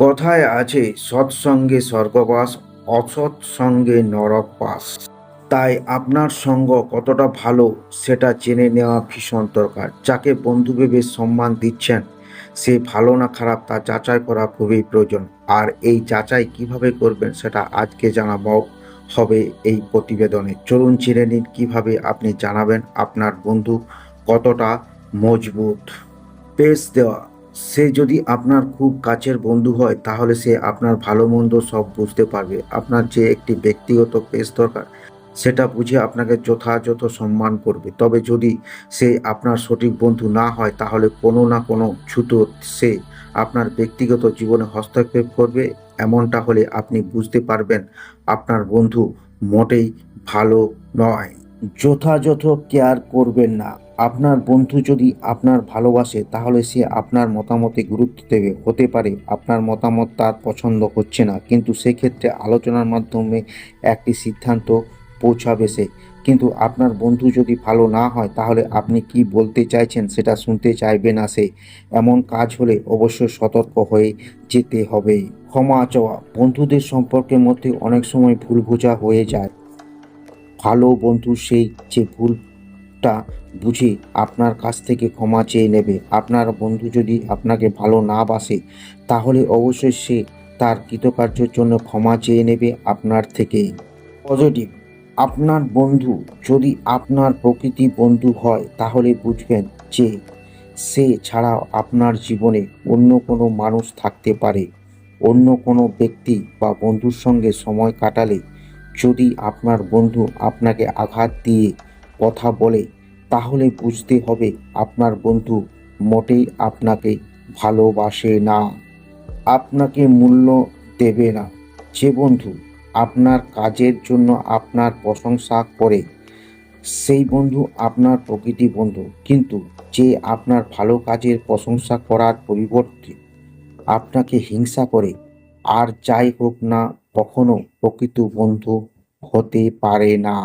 কথায় আছে সৎসঙ্গে স্বর্গবাস, অসৎ সঙ্গে নরকবাস। তাই আপনার সঙ্গ কতটা ভালো সেটা জেনে নেওয়া ভীষণ দরকার। যাকে বন্ধু ভেবে সম্মান দিচ্ছেন সে ভালো না খারাপ তা যাচাই করা খুবই প্রয়োজন। আর এই যাচাই কিভাবে করবেন সেটা আজকে জানাবো হবে এই প্রতিবেদনে। চলুন জেনে নিন কিভাবে আপনি জানাবেন আপনার বন্ধু কতটা মজবুত। পেস দেওয়া, সে যদি আপনার খুব কাছের বন্ধু হয় তাহলে সে আপনার ভালো মন্দ সব বুঝতে পারবে। আপনার যে একটি ব্যক্তিগত পেস দরকার সেটা বুঝে আপনাকে যথাযথ সম্মান করবে। তবে যদি সে আপনার সঠিক বন্ধু না হয় তাহলে কোনো না কোনো ছুতো সে আপনার ব্যক্তিগত জীবনে হস্তক্ষেপ করবে। এমনটা হলে আপনি বুঝতে পারবেন আপনার বন্ধু মোটেই ভালো নয়। যথাযথ কেয়ার করবেন না। আপনার বন্ধু যদি আপনার ভালোবাসে তাহলে সে আপনার মতামতে গুরুত্ব দেবে। হতে পারে আপনার মতামত তার পছন্দ হচ্ছে না, কিন্তু সেক্ষেত্রে আলোচনার মাধ্যমে একটি সিদ্ধান্ত পৌঁছাবে সে। কিন্তু আপনার বন্ধু যদি ভালো না হয় তাহলে আপনি কি বলতে চাইছেন সেটা শুনতে চাইবে না সে। এমন কাজ হলে অবশ্যই সতর্ক হয়ে যেতে হবে। ক্ষমা চাওয়া, বন্ধুদের সম্পর্কের মধ্যে অনেক সময় ভুল বোঝা হয়ে যায়। ভালো বন্ধু সেই যে ভুলটা বুঝে আপনার কাছ থেকে ক্ষমা চেয়ে নেবে। আপনার বন্ধু যদি আপনাকে ভালো না বাসে তাহলে অবশ্যই সে তার কৃতকার্যের জন্য ক্ষমা চেয়ে নেবে আপনার থেকে। পজিটিভ, আপনার বন্ধু যদি আপনার প্রকৃতি বন্ধু হয় তাহলে বুঝবেন যে সে ছাড়াও আপনার জীবনে অন্য কোনো মানুষ থাকতে পারে। অন্য কোনো ব্যক্তি বা বন্ধুর সঙ্গে সময় কাটালে যদি আপনার বন্ধু আপনাকে আঘাত দিয়ে কথা বলে তাহলে বুঝতে হবে আপনার বন্ধু মোটেই আপনাকে ভালোবাসে না, আপনাকে মূল্য দেবে না। যে বন্ধু আপনার কাজের জন্য আপনার প্রশংসা করে সেই বন্ধু আপনার প্রকৃতি বন্ধু, কিন্তু যে আপনার ভালো কাজের প্রশংসা করার পরিবর্তে আপনাকে হিংসা করে আর যাই হোক না কখনো প্রকৃত বন্ধু হতে পারে না।